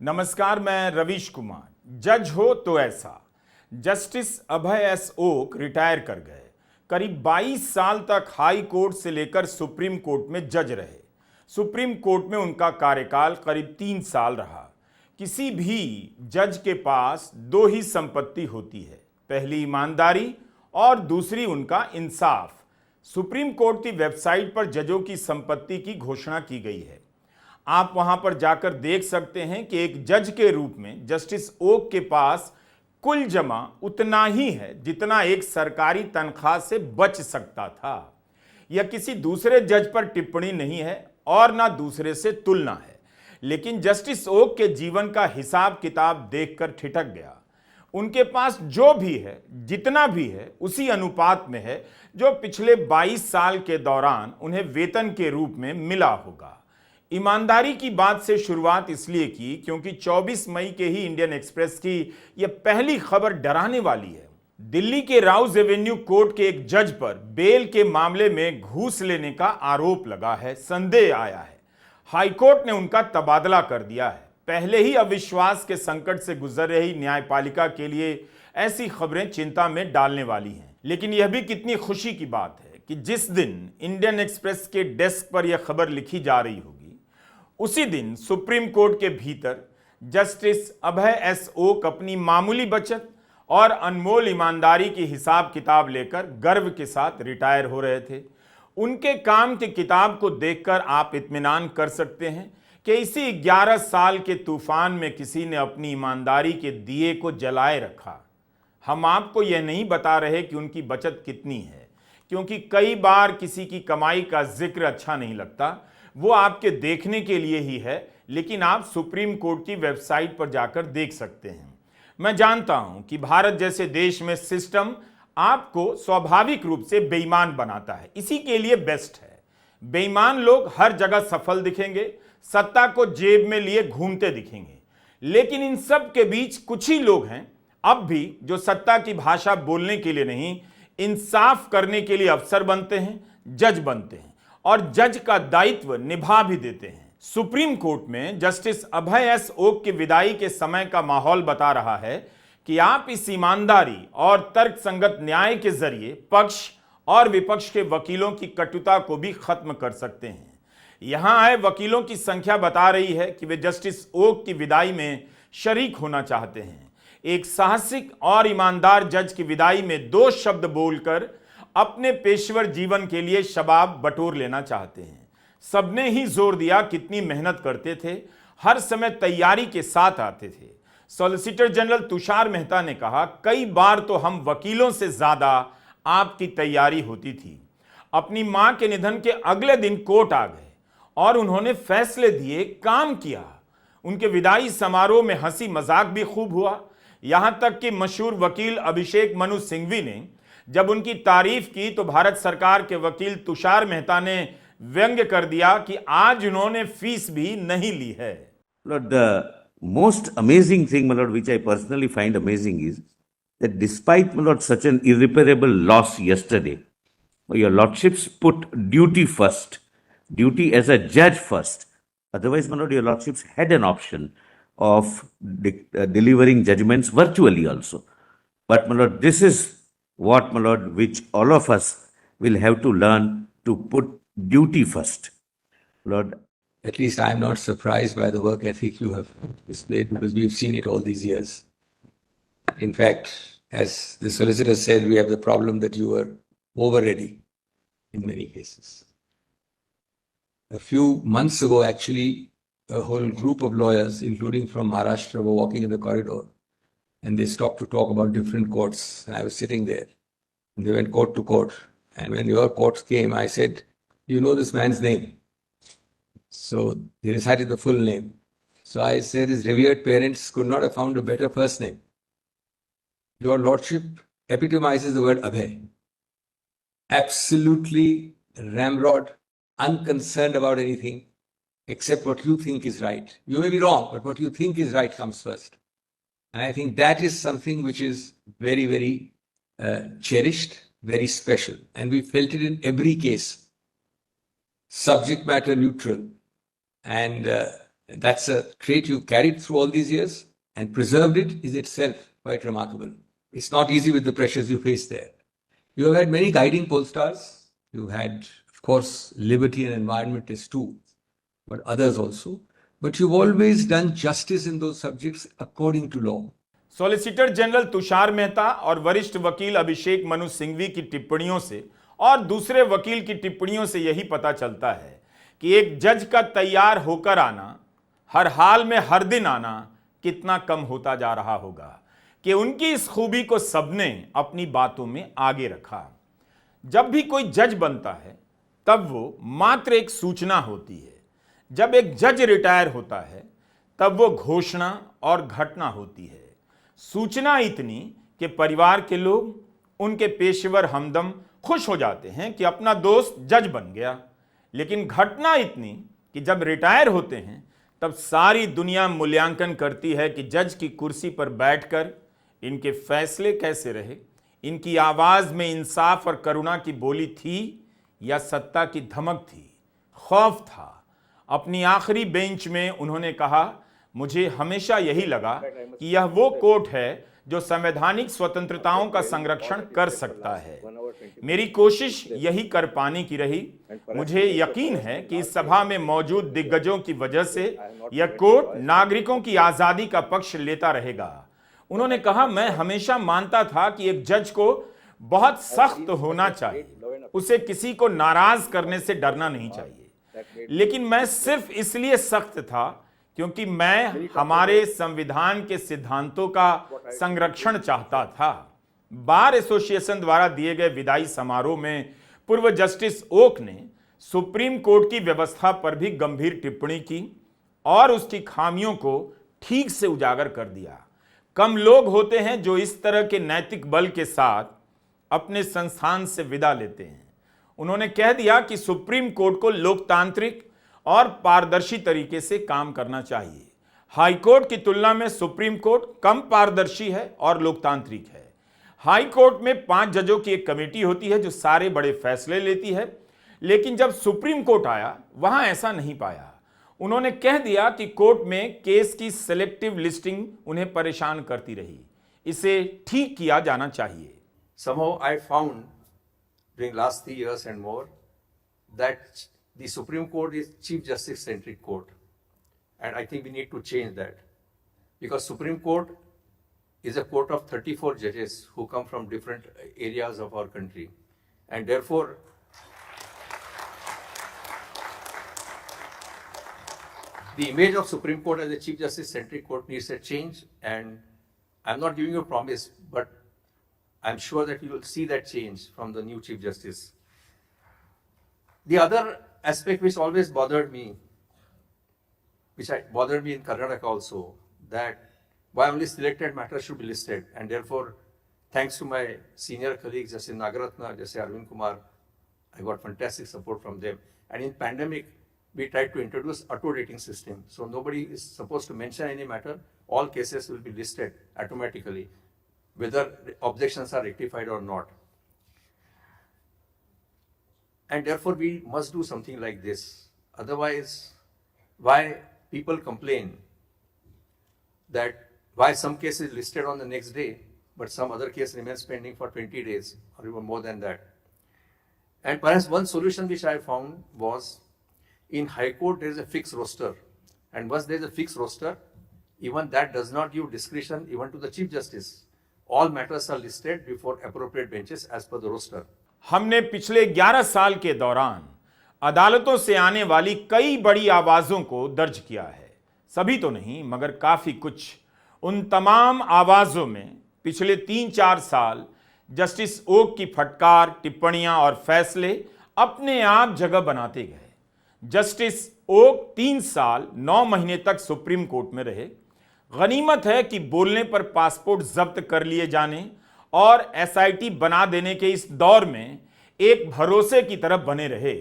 नमस्कार, मैं रवीश कुमार। जज हो तो ऐसा। जस्टिस अभय एस ओक रिटायर कर गए। करीब 22 साल तक हाई कोर्ट से लेकर सुप्रीम कोर्ट में जज रहे। सुप्रीम कोर्ट में उनका कार्यकाल करीब 3 साल रहा। किसी भी जज के पास दो ही संपत्ति होती है, पहली ईमानदारी और दूसरी उनका इंसाफ। सुप्रीम कोर्ट की वेबसाइट पर जजों की संपत्ति की घोषणा की गई है। आप वहां पर जाकर देख सकते हैं कि एक जज के रूप में जस्टिस ओक के पास कुल जमा उतना ही है जितना एक सरकारी तनख्वाह से बच सकता था। यह किसी दूसरे जज पर टिप्पणी नहीं है और ना दूसरे से तुलना है, लेकिन जस्टिस ओक के जीवन का हिसाब किताब देखकर ठिठक गया। उनके पास जो भी है, जितना भी है, उसी अनुपात में है जो पिछले 22 साल के दौरान उन्हें वेतन के रूप में मिला होगा। ईमानदारी की बात से शुरुआत इसलिए की क्योंकि 24 मई के ही इंडियन एक्सप्रेस की यह पहली खबर डराने वाली है। दिल्ली के राउज एवेन्यू कोर्ट के एक जज पर बेल के मामले में घूस लेने का आरोप लगा है, संदेह आया है। हाईकोर्ट ने उनका तबादला कर दिया है। पहले ही अविश्वास के संकट से गुजर रही न्यायपालिका के लिए ऐसी खबरें चिंता में डालने वाली हैं। लेकिन यह भी कितनी खुशी की बात है कि जिस दिन इंडियन एक्सप्रेस के डेस्क पर यह खबर लिखी जा रही होगी, उसी दिन सुप्रीम कोर्ट के भीतर जस्टिस अभय एस ओक अपनी मामूली बचत और अनमोल ईमानदारी की हिसाब किताब लेकर गर्व के साथ रिटायर हो रहे थे। उनके काम की किताब को देखकर आप इत्मीनान कर सकते हैं कि इसी 11 साल के तूफान में किसी ने अपनी ईमानदारी के दिए को जलाए रखा। हम आपको यह नहीं बता रहे कि उनकी बचत कितनी है, क्योंकि कई बार किसी की कमाई का जिक्र अच्छा नहीं लगता, वो आपके देखने के लिए ही है, लेकिन आप सुप्रीम कोर्ट की वेबसाइट पर जाकर देख सकते हैं। मैं जानता हूं कि भारत जैसे देश में सिस्टम आपको स्वाभाविक रूप से बेईमान बनाता है, इसी के लिए बेस्ट है। बेईमान लोग हर जगह सफल दिखेंगे, सत्ता को जेब में लिए घूमते दिखेंगे, लेकिन इन सब के बीच कुछ ही लोग हैं अब भी जो सत्ता की भाषा बोलने के लिए नहीं, इंसाफ करने के लिए अफसर बनते हैं, जज बनते हैं और जज का दायित्व निभा भी देते हैं। सुप्रीम कोर्ट में जस्टिस अभय एस ओक की विदाई के समय का माहौल बता रहा है कि आप इस ईमानदारी और तर्कसंगत न्याय के जरिए पक्ष और विपक्ष के वकीलों की कटुता को भी खत्म कर सकते हैं। यहां आए वकीलों की संख्या बता रही है कि वे जस्टिस ओक की विदाई में शरीक होना चाहते हैं। एक साहसिक और ईमानदार जज की विदाई में 2 शब्द बोलकर अपने पेशेवर जीवन के लिए शबाब बटोर लेना चाहते हैं। सबने ही जोर दिया कितनी मेहनत करते थे, हर समय तैयारी के साथ आते थे। सॉलिसिटर जनरल तुषार मेहता ने कहा, कई बार तो हम वकीलों से ज्यादा आपकी तैयारी होती थी। अपनी मां के निधन के अगले दिन कोर्ट आ गए और उन्होंने फैसले दिए, काम किया। उनके विदाई समारोह में हंसी मजाक भी खूब हुआ। यहां तक कि मशहूर वकील अभिषेक मनु सिंघवी ने जब उनकी तारीफ की तो भारत सरकार के वकील तुषार मेहता ने व्यंग्य कर दिया कि आज उन्होंने फीस भी नहीं ली है। Lord, the most amazing thing, my lord, which I personally find amazing is that despite, my lord, such an irreparable loss yesterday, your lordships put duty first, duty as a judge first. Otherwise, my lord, your lordships had an option of delivering judgments virtually also. But, my lord, this is what, my lord, which all of us will have to learn to put duty first. Lord, at least I'm not surprised by the work ethic you have displayed, because we've seen it all these years. In fact, as the solicitor said, we have the problem that you were over ready in many cases. A few months ago, actually, a whole group of lawyers, including from Maharashtra, were walking in the corridor, and they stopped to talk about different courts. And I was sitting there, and they went court to court. And when your courts came, I said, "You know this man's name?" So they recited the full name. So I said, his revered parents could not have found a better first name. Your lordship epitomizes the word Abhay. Absolutely ramrod, unconcerned about anything except what you think is right. You may be wrong, but what you think is right comes first. And I think that is something which is very, very cherished, very special. And we felt it in every case. Subject matter neutral. And That's a trait you carried through all these years and preserved it is itself quite remarkable. It's not easy with the pressures you face there. You have had many guiding pollstars. You had, of course, liberty and environmentalists too, but others also. But you've always done justice in those subjects according to law. Solicitor general Tushar Mehta और वरिष्ठ वकील अभिषेक मनु सिंघवी की टिप्पणियों से और दूसरे वकील की टिप्पणियों से यही पता चलता है कि एक जज का तैयार होकर आना, हर हाल में हर दिन आना कितना कम होता जा रहा होगा, कि उनकी इस खूबी को सबने अपनी बातों में आगे रखा। जब भी कोई जज बनता है तब वो मात्र एक सूचना होती है, जब एक जज रिटायर होता है तब वो घोषणा और घटना होती है। सूचना इतनी कि परिवार के लोग, उनके पेशेवर हमदम खुश हो जाते हैं कि अपना दोस्त जज बन गया, लेकिन घटना इतनी कि जब रिटायर होते हैं तब सारी दुनिया मूल्यांकन करती है कि जज की कुर्सी पर बैठकर इनके फैसले कैसे रहे, इनकी आवाज में इंसाफ और करुणा की बोली थी या सत्ता की धमक थी, खौफ था। अपनी आखिरी बेंच में उन्होंने कहा, मुझे हमेशा यही लगा कि यह वो कोर्ट है जो संवैधानिक स्वतंत्रताओं का संरक्षण कर सकता है। मेरी कोशिश यही कर पाने की रही। मुझे यकीन है कि इस सभा में मौजूद दिग्गजों की वजह से यह कोर्ट नागरिकों की आजादी का पक्ष लेता रहेगा। उन्होंने कहा, मैं हमेशा मानता था कि एक जज को बहुत सख्त होना चाहिए, उसे किसी को नाराज करने से डरना नहीं चाहिए, लेकिन मैं सिर्फ इसलिए सख्त था क्योंकि मैं हमारे संविधान के सिद्धांतों का संरक्षण चाहता था। बार एसोसिएशन द्वारा दिए गए विदाई समारोह में पूर्व जस्टिस ओक ने सुप्रीम कोर्ट की व्यवस्था पर भी गंभीर टिप्पणी की और उसकी खामियों को ठीक से उजागर कर दिया। कम लोग होते हैं जो इस तरह के नैतिक बल के साथ अपने संस्थान से विदा लेते हैं। उन्होंने कह दिया कि सुप्रीम कोर्ट को लोकतांत्रिक और पारदर्शी तरीके से काम करना चाहिए। हाई कोर्ट की तुलना में सुप्रीम कोर्ट कम पारदर्शी है और लोकतांत्रिक है। हाई कोर्ट में 5 जजों की एक कमेटी होती है जो सारे बड़े फैसले लेती है, लेकिन जब सुप्रीम कोर्ट आया वहां ऐसा नहीं पाया। उन्होंने कह दिया कि कोर्ट में केस की सेलेक्टिव लिस्टिंग उन्हें परेशान करती रही, इसे ठीक किया जाना चाहिए। Somehow I found during last 3 years and more that the Supreme Court is Chief Justice centric court, and I think we need to change that, because Supreme Court is a court of 34 judges who come from different areas of our country, and therefore the image of Supreme Court as a Chief Justice centric court needs a change, and I'm not giving you a promise, but I'm sure that you will see that change from the new Chief Justice. The other aspect which always bothered me, bothered me in Karnataka also, that why only selected matters should be listed, and therefore, thanks to my senior colleagues, Justice Nagaratna, Justice Arvind Kumar, I got fantastic support from them. And in pandemic, we tried to introduce auto rating system, so nobody is supposed to mention any matter. All cases will be listed automatically, whether objections are rectified or not. And therefore, we must do something like this. Otherwise, why people complain that why some case is listed on the next day, but some other case remains pending for 20 days or even more than that. And perhaps one solution which I found was, in High Court there is a fixed roster, and once there is a fixed roster, even that does not give discretion even to the Chief Justice. All matters are listed before appropriate benches as per the roster. हमने पिछले 11 साल के दौरान अदालतों से आने वाली कई बड़ी आवाजों को दर्ज किया है। सभी तो नहीं, मगर काफी कुछ। उन तमाम आवाजों में पिछले 3-4 साल जस्टिस ओक की फटकार, टिप्पणियां और फैसले अपने आप जगह बनाते गए। जस्टिस ओक 3 साल 9 महीने तक सुप्रीम कोर्ट में रहे। गनीमत है कि बोलने पर पासपोर्ट जब्त कर लिए जाने और एसआईटी बना देने के इस दौर में एक भरोसे की तरफ बने रहे,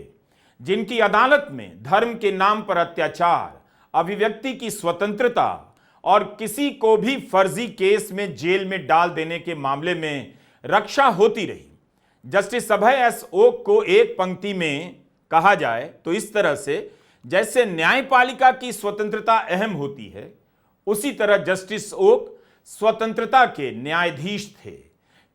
जिनकी अदालत में धर्म के नाम पर अत्याचार, अभिव्यक्ति की स्वतंत्रता और किसी को भी फर्जी केस में जेल में डाल देने के मामले में रक्षा होती रही। जस्टिस अभय एस ओक को एक पंक्ति में कहा जाए तो इस तरह से जैसे न्यायपालिका की स्वतंत्रता अहम होती है, उसी तरह जस्टिस ओक स्वतंत्रता के न्यायाधीश थे।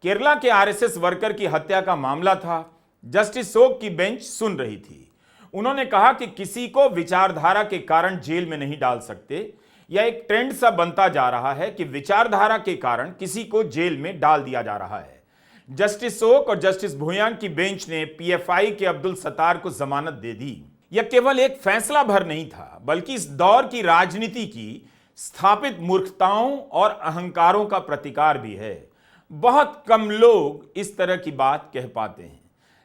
केरला के आरएसएस वर्कर की हत्या का मामला था। जस्टिस ओक की बेंच सुन रही थी। उन्होंने कहा कि किसी को विचारधारा के कारण जेल में नहीं डाल सकते। यह एक ट्रेंड सा बनता जा रहा है कि विचारधारा के कारण किसी को जेल में डाल दिया जा रहा है। जस्टिस ओक और जस्टिस भुयान की बेंच ने पीएफआई के अब्दुल सत्तार को जमानत दे दी। यह केवल एक फैसला भर नहीं था, बल्कि इस दौर की राजनीति की स्थापित मूर्खताओं और अहंकारों का प्रतिकार भी है। बहुत कम लोग इस तरह की बात कह पाते हैं।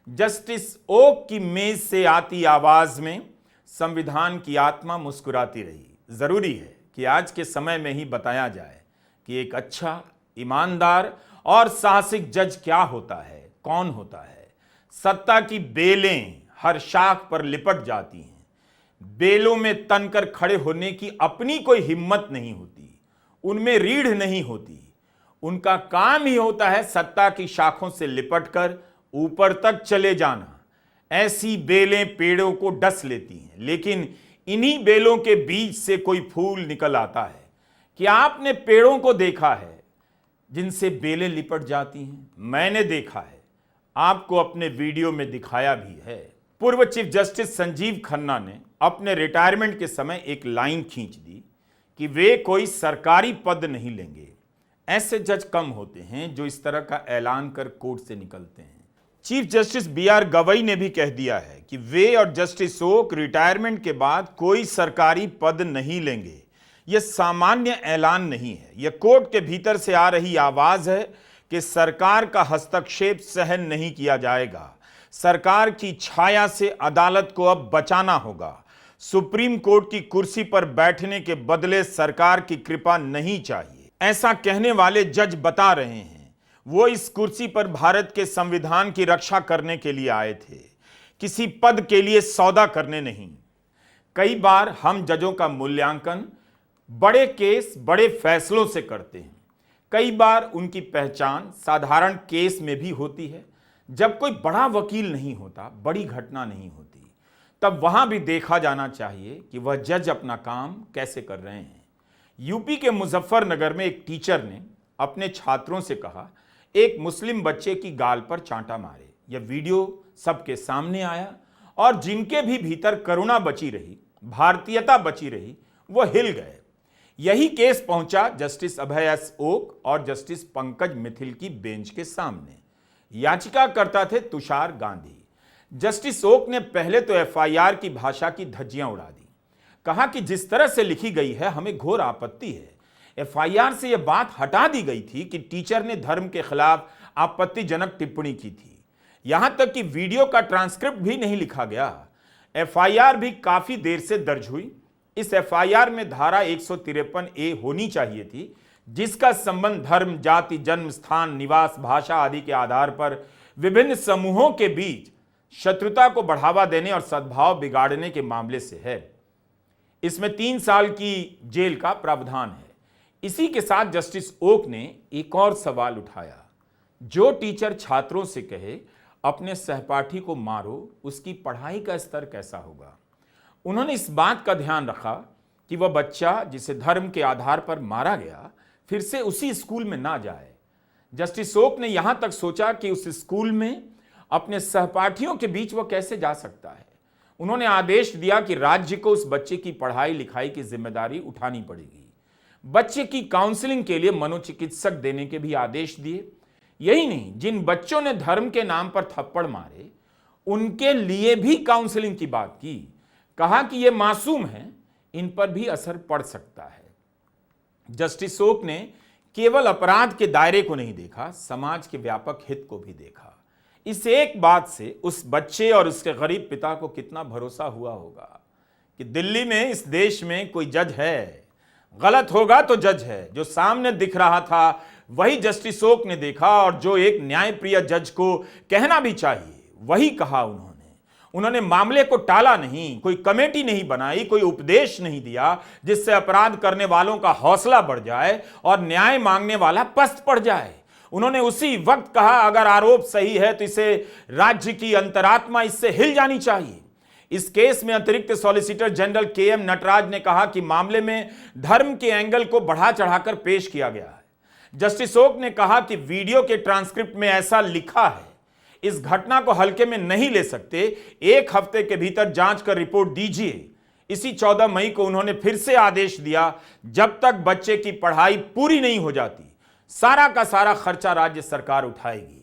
जस्टिस ओक की मेज से आती आवाज में संविधान की आत्मा मुस्कुराती रही। जरूरी है कि आज के समय में ही बताया जाए कि एक अच्छा, ईमानदार और साहसिक जज क्या होता है, कौन होता है। सत्ता की बेलें हर शाख पर लिपट जाती हैं। बेलों में तनकर खड़े होने की अपनी कोई हिम्मत नहीं होती, उनमें रीढ़ नहीं होती। उनका काम ही होता है सत्ता की शाखों से लिपटकर ऊपर तक चले जाना। ऐसी बेलें पेड़ों को डस लेती हैं, लेकिन इन्हीं बेलों के बीच से कोई फूल निकल आता है। क्या आपने पेड़ों को देखा है जिनसे बेलें लिपट जाती हैं? मैंने देखा है, आपको अपने वीडियो में दिखाया भी है। पूर्व चीफ जस्टिस संजीव खन्ना ने अपने रिटायरमेंट के समय एक लाइन खींच दी कि वे कोई सरकारी पद नहीं लेंगे। ऐसे जज कम होते हैं जो इस तरह का ऐलान कर कोर्ट से निकलते हैं। चीफ जस्टिस बीआर गवई ने भी कह दिया है कि वे और जस्टिस ओक रिटायरमेंट के बाद कोई सरकारी पद नहीं लेंगे। यह सामान्य ऐलान नहीं है, यह कोर्ट के भीतर से आ रही आवाज है कि सरकार का हस्तक्षेप सहन नहीं किया जाएगा। सरकार की छाया से अदालत को अब बचाना होगा। सुप्रीम कोर्ट की कुर्सी पर बैठने के बदले सरकार की कृपा नहीं चाहिए। ऐसा कहने वाले जज बता रहे हैं वो इस कुर्सी पर भारत के संविधान की रक्षा करने के लिए आए थे, किसी पद के लिए सौदा करने नहीं। कई बार हम जजों का मूल्यांकन बड़े केस, बड़े फैसलों से करते हैं। कई बार उनकी पहचान साधारण केस में भी होती है। जब कोई बड़ा वकील नहीं होता, बड़ी घटना नहीं होती, तब वहां भी देखा जाना चाहिए कि वह जज अपना काम कैसे कर रहे हैं। यूपी के मुजफ्फरनगर में एक टीचर ने अपने छात्रों से कहा, एक मुस्लिम बच्चे की गाल पर चांटा मारे। यह वीडियो सबके सामने आया और जिनके भी भीतर करुणा बची रही, भारतीयता बची रही, वो हिल गए। यही केस पहुंचा जस्टिस अभय एस ओक और जस्टिस पंकज मिथिल की बेंच के सामने। याचिकाकर्ता थे तुषार गांधी। जस्टिस ओक ने पहले तो एफआईआर की भाषा की धज्जियां उड़ा दी। कहा कि जिस तरह से लिखी गई है हमें घोर आपत्ति है। एफआईआर से यह बात हटा दी गई थी कि टीचर ने धर्म के खिलाफ आपत्तिजनक टिप्पणी की थी। यहां तक कि वीडियो का ट्रांसक्रिप्ट भी नहीं लिखा गया। एफआईआर भी काफी देर से दर्ज हुई। इस एफआईआर में धारा 153A होनी चाहिए थी, जिसका संबंध धर्म, जाति, जन्म स्थान, निवास, भाषा आदि के आधार पर विभिन्न समूहों के बीच शत्रुता को बढ़ावा देने और सद्भाव बिगाड़ने के मामले से है। इसमें 3 साल की जेल का प्रावधान है। इसी के साथ जस्टिस ओक ने एक और सवाल उठाया, जो टीचर छात्रों से कहे अपने सहपाठी को मारो, उसकी पढ़ाई का स्तर कैसा होगा। उन्होंने इस बात का ध्यान रखा कि वह बच्चा जिसे धर्म के आधार पर मारा गया फिर से उसी स्कूल में ना जाए। जस्टिस ओक ने यहां तक सोचा कि उस स्कूल में अपने सहपाठियों के बीच वह कैसे जा सकता है। उन्होंने आदेश दिया कि राज्य को उस बच्चे की पढ़ाई लिखाई की जिम्मेदारी उठानी पड़ेगी। बच्चे की काउंसलिंग के लिए मनोचिकित्सक देने के भी आदेश दिए। यही नहीं, जिन बच्चों ने धर्म के नाम पर थप्पड़ मारे उनके लिए भी काउंसलिंग की बात की। कहा कि ये मासूम हैं, इन पर भी असर पड़ सकता है। जस्टिस ओक ने केवल अपराध के दायरे को नहीं देखा, समाज के व्यापक हित को भी देखा। इस एक बात से उस बच्चे और उसके गरीब पिता को कितना भरोसा हुआ होगा कि दिल्ली में, इस देश में कोई जज है। गलत होगा तो जज है। जो सामने दिख रहा था वही जस्टिस ओक ने देखा, और जो एक न्यायप्रिय जज को कहना भी चाहिए वही कहा उन्होंने मामले को टाला नहीं, कोई कमेटी नहीं बनाई, कोई उपदेश नहीं दिया जिससे अपराध करने वालों का हौसला बढ़ जाए और न्याय मांगने वाला पस्त पड़ जाए। उन्होंने उसी वक्त कहा, अगर आरोप सही है तो इसे राज्य की अंतरात्मा इससे हिल जानी चाहिए। इस केस में अतिरिक्त सॉलिसिटर जनरल के.एम. नटराज ने कहा कि मामले में धर्म के एंगल को बढ़ा चढ़ाकर पेश किया गया है। जस्टिस ओक ने कहा कि वीडियो के ट्रांसक्रिप्ट में ऐसा लिखा है, इस घटना को हल्के में नहीं ले सकते, 1 हफ्ते के भीतर जांच कर रिपोर्ट दीजिए। इसी 14 मई को उन्होंने फिर से आदेश दिया, जब तक बच्चे की पढ़ाई पूरी नहीं हो जाती सारा का सारा खर्चा राज्य सरकार उठाएगी।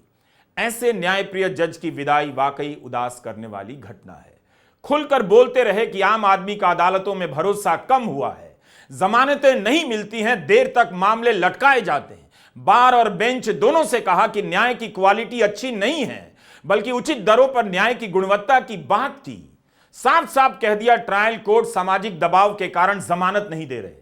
ऐसे न्यायप्रिय जज की विदाई वाकई उदास करने वाली घटना है। खुलकर बोलते रहे कि आम आदमी का अदालतों में भरोसा कम हुआ है, जमानतें नहीं मिलती हैं, देर तक मामले लटकाए जाते हैं। बार और बेंच दोनों से कहा कि न्याय की क्वालिटी अच्छी नहीं है, बल्कि उचित दरों पर न्याय की गुणवत्ता की बात की। साफ साफ कह दिया ट्रायल कोर्ट सामाजिक दबाव के कारण जमानत नहीं दे रहे।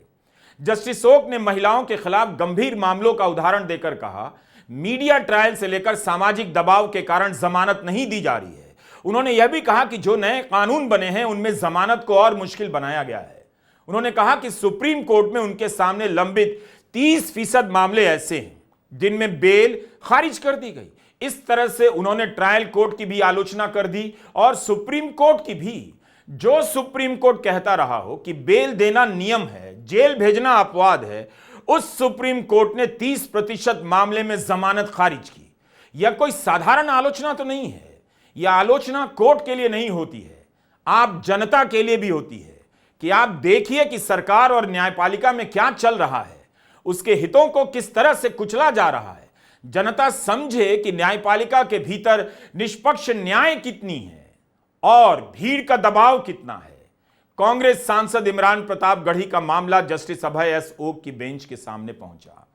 जस्टिस ओक ने महिलाओं के खिलाफ गंभीर मामलों का उदाहरण देकर कहा, मीडिया ट्रायल से लेकर सामाजिक दबाव के कारण जमानत नहीं दी जा रही है। उन्होंने यह भी कहा कि जो नए कानून बने हैं उनमें जमानत को और मुश्किल बनाया गया है। उन्होंने कहा कि सुप्रीम कोर्ट में उनके सामने लंबित 30% मामले ऐसे हैं जिनमें बेल खारिज कर दी गई। इस तरह से उन्होंने ट्रायल कोर्ट की भी आलोचना कर दी और सुप्रीम कोर्ट की भी। जो सुप्रीम कोर्ट कहता रहा हो कि बेल देना नियम है, जेल भेजना अपवाद है, उस सुप्रीम कोर्ट ने 30% मामले में जमानत खारिज की। यह कोई साधारण आलोचना तो नहीं है। यह आलोचना कोर्ट के लिए नहीं होती है, आप जनता के लिए भी होती है कि आप देखिए कि सरकार और न्यायपालिका में क्या चल रहा है, उसके हितों को किस तरह से कुचला जा रहा है। जनता समझे कि न्यायपालिका के भीतर निष्पक्ष न्याय कितनी है और भीड़ का दबाव कितना है। कांग्रेस सांसद इमरान प्रताप गढ़ी का मामला जस्टिस अभय एस ओक की बेंच के सामने पहुंचा।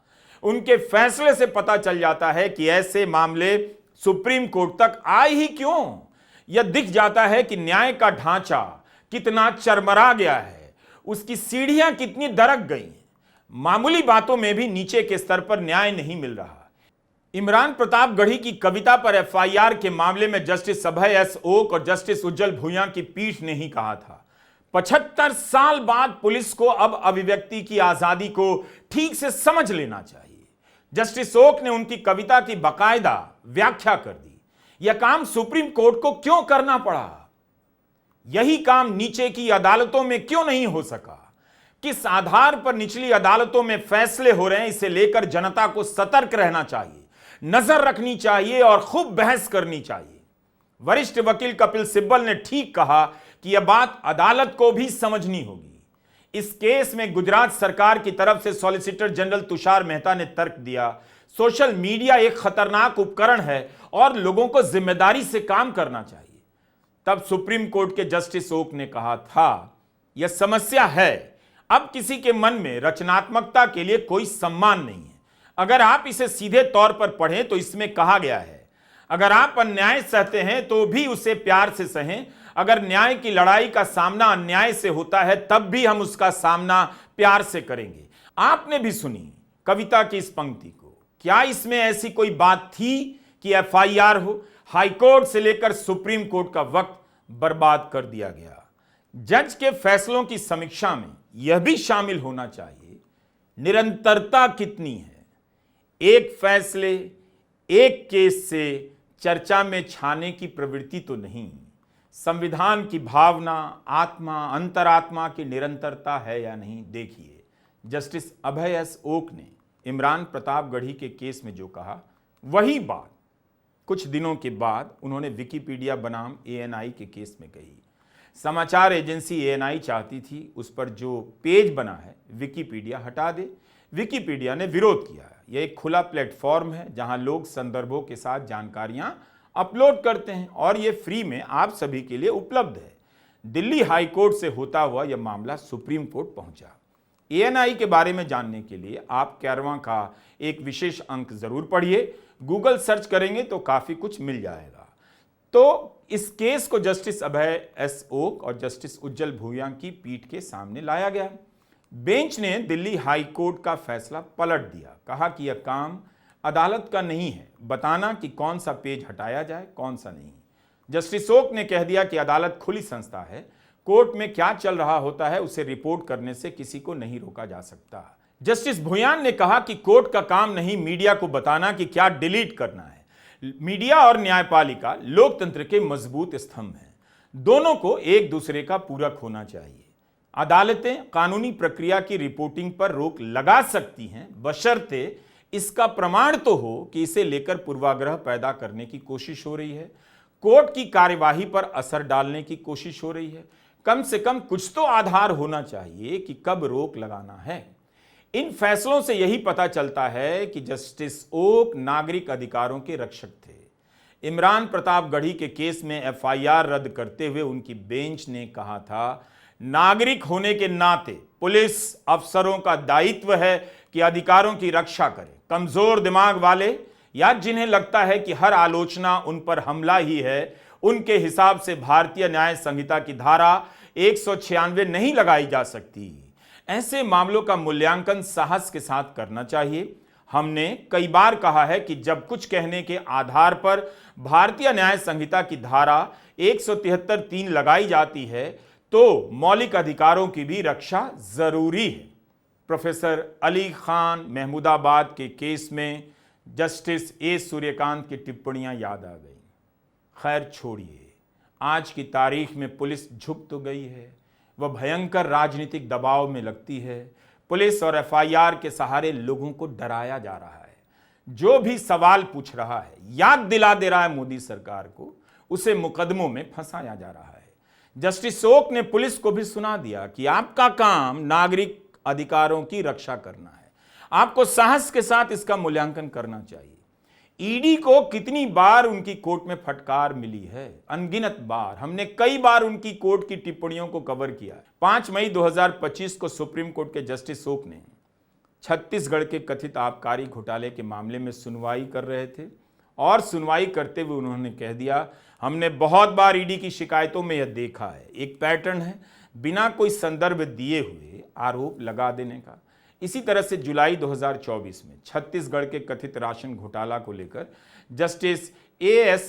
उनके फैसले से पता चल जाता है कि ऐसे मामले सुप्रीम कोर्ट तक आए ही क्यों। यह दिख जाता है कि न्याय का ढांचा कितना चरमरा गया है, उसकी सीढ़ियां कितनी दरक गई। मामूली बातों में भी नीचे के स्तर पर न्याय नहीं मिल रहा। इमरान प्रताप गढ़ी की कविता पर एफआईआर के मामले में जस्टिस अभय एस ओक और जस्टिस उज्जवल भुइयां की पीठ ने ही कहा था, 75 साल बाद पुलिस को अब अभिव्यक्ति की आजादी को ठीक से समझ लेना चाहिए। जस्टिस ओक ने उनकी कविता की बाकायदा व्याख्या कर दी। यह काम सुप्रीम कोर्ट को क्यों करना पड़ा? यही काम नीचे की अदालतों में क्यों नहीं हो सका? किस आधार पर निचली अदालतों में फैसले हो रहे हैं, इसे लेकर जनता को सतर्क रहना चाहिए, नजर रखनी चाहिए और खूब बहस करनी चाहिए। वरिष्ठ वकील कपिल सिब्बल ने ठीक कहा कि यह बात अदालत को भी समझनी होगी। इस केस में गुजरात सरकार की तरफ से सॉलिसिटर जनरल तुषार मेहता ने तर्क दिया, सोशल मीडिया एक खतरनाक उपकरण है और लोगों को जिम्मेदारी से काम करना चाहिए। तब सुप्रीम कोर्ट के जस्टिस ओक ने कहा था, यह समस्या है, अब किसी के मन में रचनात्मकता के लिए कोई सम्मान नहीं है। अगर आप इसे सीधे तौर पर पढ़ें तो इसमें कहा गया है, अगर आप अन्याय सहते हैं तो भी उसे प्यार से सहें, अगर न्याय की लड़ाई का सामना अन्याय से होता है तब भी हम उसका सामना प्यार से करेंगे। आपने भी सुनी कविता की इस पंक्ति को। क्या इसमें ऐसी कोई बात थी कि एफआईआर हो? हाईकोर्ट से लेकर सुप्रीम कोर्ट का वक्त बर्बाद कर दिया गया। जज के फैसलों की समीक्षा में यह भी शामिल होना चाहिए, निरंतरता कितनी है। एक फैसले, एक केस से चर्चा में छाने की प्रवृत्ति तो नहीं। संविधान की भावना, आत्मा, अंतरात्मा की निरंतरता है या नहीं। देखिए, जस्टिस अभय एस ओक ने इमरान प्रताप गढ़ी के केस में जो कहा, वही बात कुछ दिनों के बाद उन्होंने विकिपीडिया बनाम एएनआई के केस में कही। समाचार एजेंसी एएनआई चाहती थी उस पर जो पेज बना है विकिपीडिया हटा दे। विकिपीडिया ने विरोध किया। यह एक खुला प्लेटफॉर्म है जहां लोग संदर्भों के साथ जानकारियां अपलोड करते हैं और यह फ्री में आप सभी के लिए उपलब्ध है। दिल्ली हाई कोर्ट से होता हुआ यह मामला सुप्रीम कोर्ट पहुंचा। एएनआई के बारे में जानने के लिए आप कैरवां का एक विशेष अंक जरूर पढ़िए। गूगल सर्च करेंगे तो काफी कुछ मिल जाएगा। तो इस केस को जस्टिस अभय एस ओक और जस्टिस उज्जवल भुइयां की पीठ के सामने लाया गया। बेंच ने दिल्ली हाई कोर्ट का फैसला पलट दिया, कहा कि यह काम अदालत का नहीं है बताना कि कौन सा पेज हटाया जाए, कौन सा नहीं। जस्टिस ओक ने कह दिया कि अदालत खुली संस्था है, कोर्ट में क्या चल रहा होता है उसे रिपोर्ट करने से किसी को नहीं रोका जा सकता। जस्टिस भुइयान ने कहा कि कोर्ट का काम नहीं मीडिया को बताना कि क्या डिलीट करना है। मीडिया और न्यायपालिका लोकतंत्र के मजबूत स्तंभ हैं। दोनों को एक दूसरे का पूरक होना चाहिए। अदालतें कानूनी प्रक्रिया की रिपोर्टिंग पर रोक लगा सकती हैं, बशर्ते इसका प्रमाण तो हो कि इसे लेकर पूर्वाग्रह पैदा करने की कोशिश हो रही है, कोर्ट की कार्यवाही पर असर डालने की कोशिश हो रही है। कम से कम कुछ तो आधार होना चाहिए कि कब रोक लगाना है। इन फैसलों से यही पता चलता है कि जस्टिस ओक नागरिक अधिकारों के रक्षक थे। इमरान प्रतापगढ़ी के केस में एफआईआर रद्द करते हुए उनकी बेंच ने कहा था, नागरिक होने के नाते पुलिस अफसरों का दायित्व है कि अधिकारों की रक्षा करें। कमजोर दिमाग वाले या जिन्हें लगता है कि हर आलोचना उन पर हमला ही है, उनके हिसाब से भारतीय न्याय संहिता की धारा 196 नहीं लगाई जा सकती। ऐसे मामलों का मूल्यांकन साहस के साथ करना चाहिए। हमने कई बार कहा है कि जब कुछ कहने के आधार पर भारतीय न्याय संहिता की धारा 173(3) लगाई जाती है तो मौलिक अधिकारों की भी रक्षा जरूरी है। प्रोफेसर अली खान महमूदाबाद के केस में जस्टिस ए सूर्यकांत की टिप्पणियां याद आ गई। खैर छोड़िए, आज की तारीख में पुलिस झुक तो गई है, वह भयंकर राजनीतिक दबाव में लगती है। पुलिस और एफआईआर के सहारे लोगों को डराया जा रहा है। जो भी सवाल पूछ रहा है, याद दिला दे रहा है मोदी सरकार को, उसे मुकदमों में फंसाया जा रहा है। जस्टिस ओक ने पुलिस को भी सुना दिया कि आपका काम नागरिक अधिकारों की रक्षा करना है, आपको साहस के साथ इसका मूल्यांकन करना चाहिए। ईडी को कितनी बार उनकी कोर्ट में फटकार मिली है, अनगिनत बार। हमने कई बार उनकी कोर्ट की टिप्पणियों को कवर किया। 5 मई 2025 को सुप्रीम कोर्ट के जस्टिस ओक ने छत्तीसगढ़ के कथित आबकारी घोटाले के मामले में सुनवाई कर रहे थे और सुनवाई करते हुए उन्होंने कह दिया, हमने बहुत बार ईडी की शिकायतों में यह देखा है, एक पैटर्न है बिना कोई संदर्भ दिए हुए आरोप लगा देने का। इसी तरह से जुलाई 2024 में छत्तीसगढ़ के कथित राशन घोटाला को लेकर जस्टिस एएस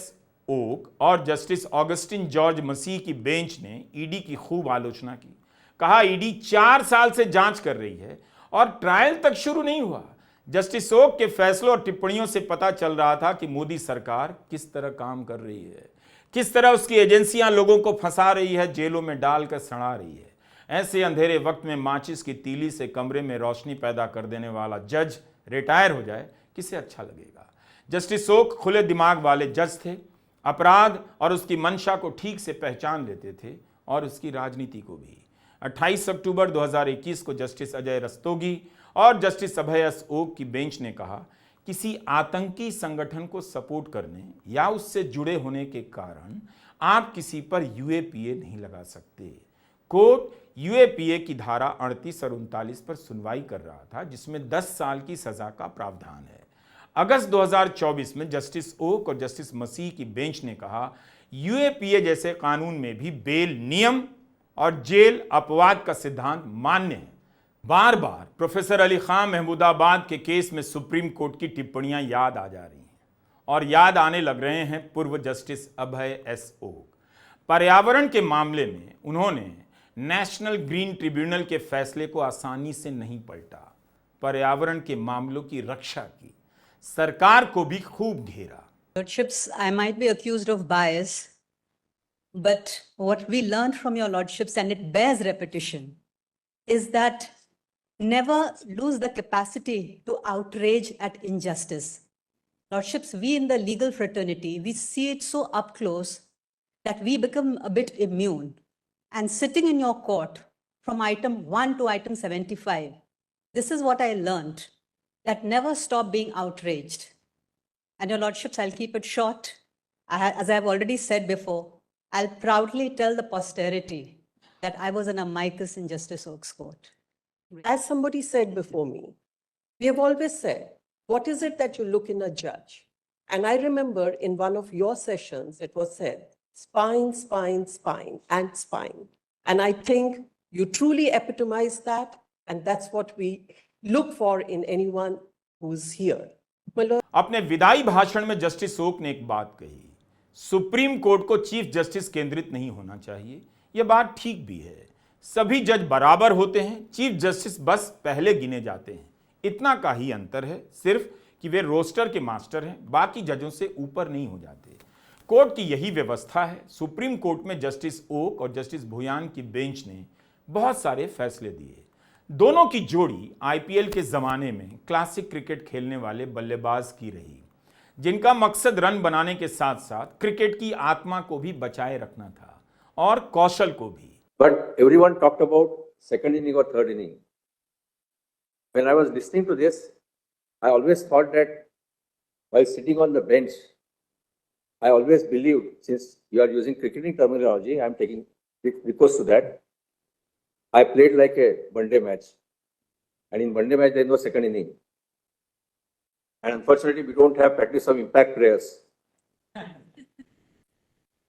ओक और जस्टिस ऑगस्टिन जॉर्ज मसीह की बेंच ने ईडी की खूब आलोचना की। कहा, ईडी 4 साल से जांच कर रही है और ट्रायल तक शुरू नहीं हुआ। जस्टिस ओक के फैसलों और टिप्पणियों से पता चल रहा था कि मोदी सरकार किस तरह काम कर रही है, किस तरह उसकी एजेंसियां लोगों को फंसा रही है, जेलों में डालकर सड़ा रही है। ऐसे अंधेरे वक्त में माचिस की तीली से कमरे में रोशनी पैदा कर देने वाला जज रिटायर हो जाए, किसे अच्छा लगेगा। जस्टिस ओक खुले दिमाग वाले जज थे, अपराध और उसकी मंशा को ठीक से पहचान लेते थे और उसकी राजनीति को भी। 28 अक्टूबर 2021 को जस्टिस अजय रस्तोगी और जस्टिस अभय एस ओक की बेंच ने कहा, किसी आतंकी संगठन को सपोर्ट करने या उससे जुड़े होने के कारण आप किसी पर यूएपीए नहीं लगा सकते। कोर्ट यूएपीए की धारा 38 और 39 पर सुनवाई कर रहा था, जिसमें 10 साल की सजा का प्रावधान है। अगस्त 2024 में जस्टिस ओक और जस्टिस मसीह की बेंच ने कहा, यूएपीए जैसे कानून में भी बेल नियम और जेल अपवाद का सिद्धांत मान्य है। बार बार प्रोफेसर अली खान महमूदाबाद के केस में सुप्रीम कोर्ट की टिप्पणियां याद आ जा रही हैं और याद आने लग रहे हैं पूर्व जस्टिस अभय एस ओक। पर्यावरण के मामले में उन्होंने नेशनल ग्रीन ट्रिब्यूनल के फैसले को आसानी से नहीं पलटा, पर्यावरण के मामलों की रक्षा की, सरकार को भी खूब घेरा। Lordships, I might be accused of bias, but what we learned from your lordships, and it bears repetition, is that never lose the capacity to outrage at injustice. Lordships, we in the legal fraternity, we see it so up close that we become a bit immune. And sitting in your court from item 1 to item 75, this is what I learned, that never stop being outraged. And your lordships, I'll keep it short. As I've already said before, I'll proudly tell the posterity that I was an amicus in Justice Oak's court. As somebody said before me, we have always said, what is it that you look in a judge? And I remember in one of your sessions, it was said, spine, spine, spine, and spine. And I think you truly epitomize that, and that's what we look for in anyone who's here. अपने विदाई भाषण में justice okay ने एक बात कही, supreme court को chief justice केंद्रित नहीं होना चाहिए। यह बात ठीक भी है, सभी जज बराबर होते हैं, चीफ जस्टिस बस पहले गिने जाते हैं। इतना का ही अंतर है सिर्फ कि वे रोस्टर के मास्टर हैं, बाकी जजों से ऊपर नहीं हो जाते। कोर्ट की यही व्यवस्था है। सुप्रीम कोर्ट में जस्टिस ओक और जस्टिस भुयान की बेंच ने बहुत सारे फैसले दिए। दोनों की जोड़ी आईपीएल के जमाने में क्लासिक क्रिकेट खेलने वाले बल्लेबाज की रही, जिनका मकसद रन बनाने के साथ साथ क्रिकेट की आत्मा को भी बचाए रखना था और कौशल को भी। But everyone talked about second inning or third inning. When I was listening to this, I always thought that while sitting on the bench, I always believed, since you are using cricketing terminology, I am taking recourse to that. I played like a one-day match. And in one-day match, there is no second inning. And unfortunately, we don't have practice of impact players.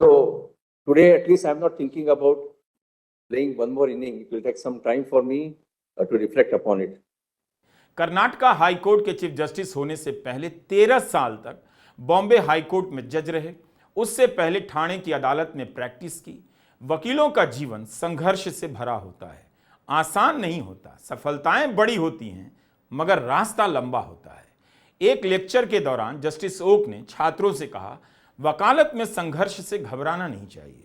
So today, at least, I am not thinking about playing one more inning. It will take some time for me to reflect upon it. Karnataka high court के chief justice होने से पहले 13 साल तक Bombay high court में जज रहे। उससे पहले ठाणे की अदालत में प्रैक्टिस की। वकीलों का जीवन संघर्ष से भरा होता है, आसान नहीं होता। सफलताएं बड़ी होती हैं मगर रास्ता लंबा होता है। एक लेक्चर के दौरान जस्टिस ओक ने छात्रों से कहा, वकालत में संघर्ष से घबराना नहीं चाहिए।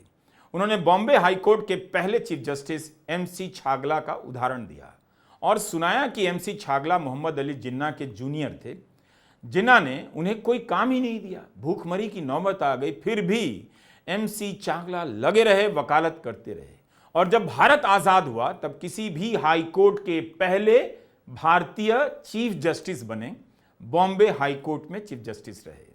उन्होंने बॉम्बे हाई कोर्ट के पहले चीफ जस्टिस एमसी छागला का उदाहरण दिया और सुनाया कि एमसी छागला मोहम्मद अली जिन्ना के जूनियर थे। जिन्ना ने उन्हें कोई काम ही नहीं दिया। भूखमरी की नौबत आ गई, फिर भी एमसी छागला लगे रहे, वकालत करते रहे। और जब भारत आजाद हुआ तब किसी भी हाई कोर्ट के पहले भारतीय चीफ जस्टिस बने, बॉम्बे हाई कोर्ट में चीफ जस्टिस रहे।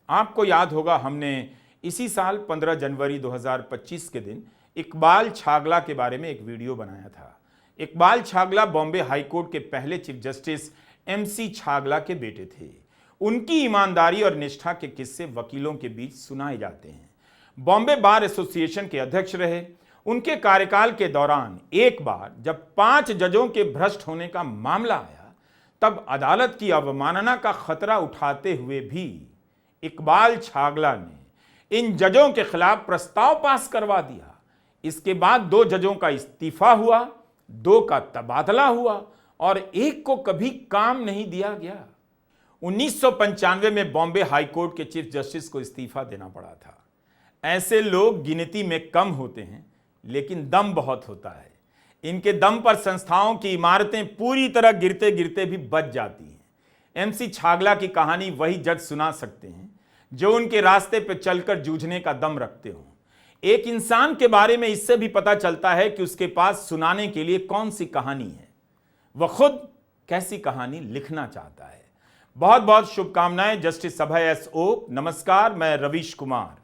आपको याद होगा, हमने इसी साल 15 जनवरी 2025 के दिन इकबाल छागला के बारे में एक वीडियो बनाया था। इकबाल छागला बॉम्बे हाई कोर्ट के पहले चीफ जस्टिस एमसी छागला के बेटे थे। उनकी ईमानदारी और निष्ठा के किस्से वकीलों के बीच सुनाए जाते हैं। बॉम्बे बार एसोसिएशन के अध्यक्ष रहे। उनके कार्यकाल के दौरान एक बार जब 5 जजों के भ्रष्ट होने का मामला आया, तब अदालत की अवमानना का खतरा उठाते हुए भी इकबाल छागला ने इन जजों के खिलाफ प्रस्ताव पास करवा दिया। इसके बाद 2 जजों का इस्तीफा हुआ, 2 का तबादला हुआ और एक को कभी काम नहीं दिया गया। 1995 में बॉम्बे हाई कोर्ट के चीफ जस्टिस को इस्तीफा देना पड़ा था। ऐसे लोग गिनती में कम होते हैं, लेकिन दम बहुत होता है। इनके दम पर संस्थाओं की इमारतें पूरी तरह गिरते गिरते भी बच जाती हैं। एमसी छागला की कहानी वही जज सुना सकते हैं जो उनके रास्ते पर चलकर जूझने का दम रखते हों। एक इंसान के बारे में इससे भी पता चलता है कि उसके पास सुनाने के लिए कौन सी कहानी है, वह खुद कैसी कहानी लिखना चाहता है। बहुत बहुत शुभकामनाएं जस्टिस अभय एस ओक। नमस्कार, मैं रवीश कुमार।